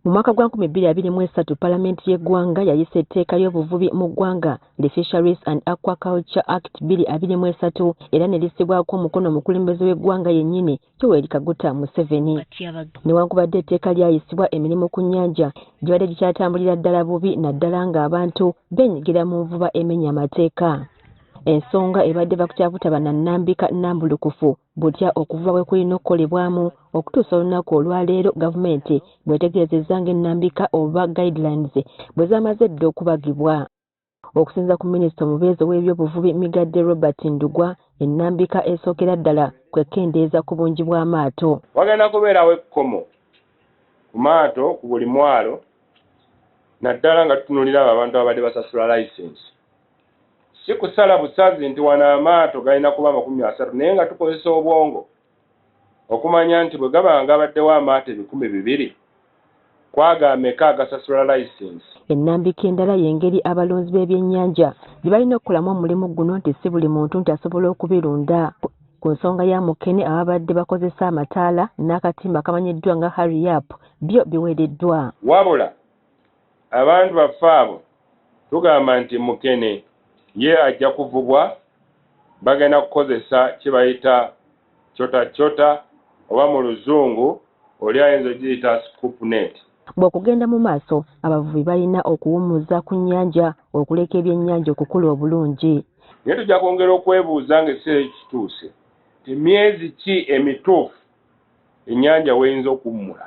Mu mwaka gwa 2023 Palamenti y'eggwanga yayisa etteeka ly'obuvubi mu ggwanga The Fisheries and Aquaculture Act 2023 era ne lisibwako omukono omukulembeze w'eggwanga yennyini Yoweri Kaguta Museveni. Newankubadde etteeka lyayisibwa, emirimu ku nnyanja gibadde gikyatambulira ddala bubi naddala ng'abantu beenyigira mu nvuba emenya amateeka. Ensonga ebadde bakutyabutaba na nnambika nnambulukufu butya okuvuba bwe kulina okukolebwamu okutuusa olunaku olwaleero gavumenti bwetegerezezza ng'ennambika oba guidelines bwe zamaze dda okubagibwa. Okusinziira ku minisita omubeezi w'ebyobuvubi Migadde Robert Ndugwa, ennambika esookera ddala kwekendeeza ku bungi bw'amaato. Wagenda kubeerawo ekkomo ku maato ku buli mwalo naddala nga tutunulira abantu abadde basasula license. Si kusala busazi nti wano amaato galina kuba 30 naye nga tukozesa obwongo okumanya nti bwe gabanga abaddewo amaato 200 kwaga ameka agasasula license. Ennambika endala y'engeri abalunzi b'ebyennyanja gye balina okukolamu omulimu guno nti si buli muntu nti asobola okubirunda. Ku nsonga ya Mukene ababadde bakozesa amataala n'akatimba akamanyiddwa nga Hurry Up byo biweereddwa. Wabula abantu baffe abo tugamba nti Mukene ye ajja kuvubwa, bagenda kukozesa kye bayita chota oba mu luzungu oli ayinza ogiyita scoop net. Bw'okugenda mu maaso abavubi balina okuwummuza ku nnyanja okuleka ebyennyanja okukula obulungi. Naye tujja kwongera okwebuuza ng'ekiseera kituuse ti myezi ki emituufu ennyanja w'eyinza okuwummula.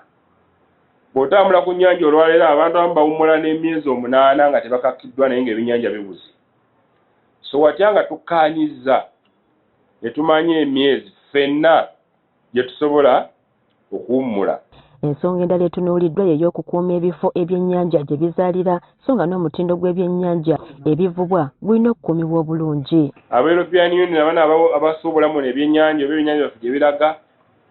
Bw'otambula ku nnyanja olwaleero abantu abamu bawummula n'emyezi 8 nga tebakakkiddwa naye ng'ebyennyanja bibuze. So watya nga tukkaanyizza ne tumanya emyezi ffenna gye tusobola okuwummula. Ensonga endala etunuuliddwa y'ey'okukuuma ebifo ebyennyanja gye bizaalira so nga n'omutindo gw'ebyennyanja ebivubwa gulina okukuumibwa obulungi. Aba-European Union abana abasuubulamu n'ebyennyanja oba ebyennyanja byaffe gye biraga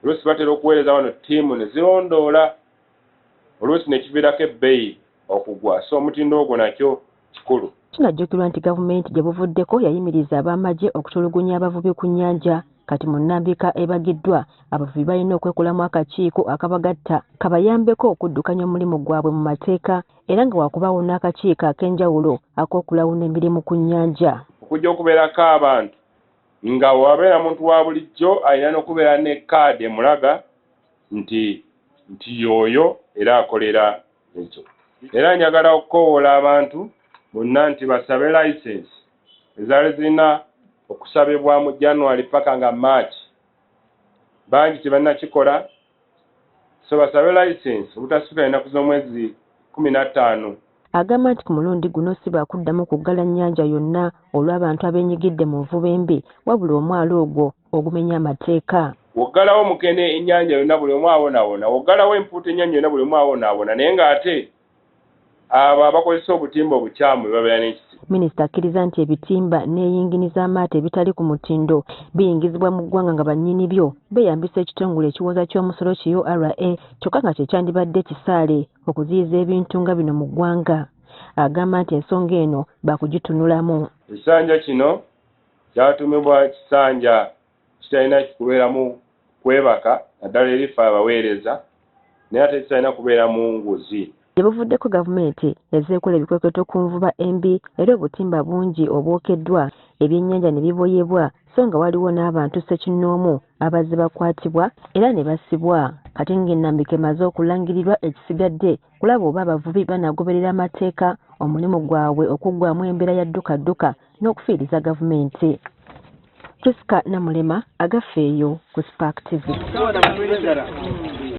oluusi batera okuweereza wano ttiimu ne zirondoola oluusi ne kiviirako ebbeeyi okugwa, so omutindo ogwo nakyo kikulu. Kinajjukirwa nti gavumenti gye buvuddeko yayimiriza ab'amagye okutulugunya abavubi ku nnyanja. Kati mu nnambika ebagiddwa abavubi balina okwekolamu akakiiko akabagatta kabayambeko okuddukanya omulimu gwabwe mu mateeka era nga wakubaawo n'akakiiko ak'enjawulo ak'okulawuna emirimu ku nnyanja. Okujja okubeerako abantu nga wabeera muntu wa bulijjo alina n'okubeera ne kaadi emulaga nti y'oyo era akolera ekyo. Era njagala okukoowoola abantu bonna nti basabe license ezaali zirina okusabibwa mu January paka nga March. Bangi tebannakikola, so basabe license obutasitula ennaku z'omwezi 15. Agamba nti ku mulundi guno si baakuddamu kuggala nnyanja yonna olw'abantu abeenyigidde mu nvuba embi wabula omwalo ogwo ogumenya amateeka. Woggalawo Mukene ennyanja yonna buli omu awonaawona, woggalawo Empuuta ennyanja yonna buli omu awonaawona, naye ng'ate abo abakozesa obutimba obukyamu babeera n'ekisi. Minisita akkiriza nti ebitimba n'eyingini z'amaato ebitali ku mutindo biyingizibwa mu ggwanga nga bannyini byo beeyambisa ekitongole ekiwoza ky'omusolo ki URA kyokka nga kyekyandibadde kisaale okuziyiza ebintu nga bino mu ggwanga. Agamba nti ensonga eno baakugitunulamu. Ekisanja kino kyatumibwa kisanja kitalina kubeeramu kwebaka naddala erifa abaweereza naye ate kitalina kubeera mu nguzi. Buvuddeko gavumenti ezeekola ebikwekweto ku nvuba embi era obutimba bungi obwokeddwa ebyennyanja ne biboyebwa so nga waliwo n'abantu ssekinnoomu abazze bakwatibwa era ne basibwa. Kati ng'ennambika emaze okulangirirwa ekisigadde kulaba oba abavubi banaagoberera amateeka omulimu gwabwe okuggwamu embeera ya ddukadduka n'okufiiriza gavumenti. Priska Namulema, Agafeeyo ku Spark TV.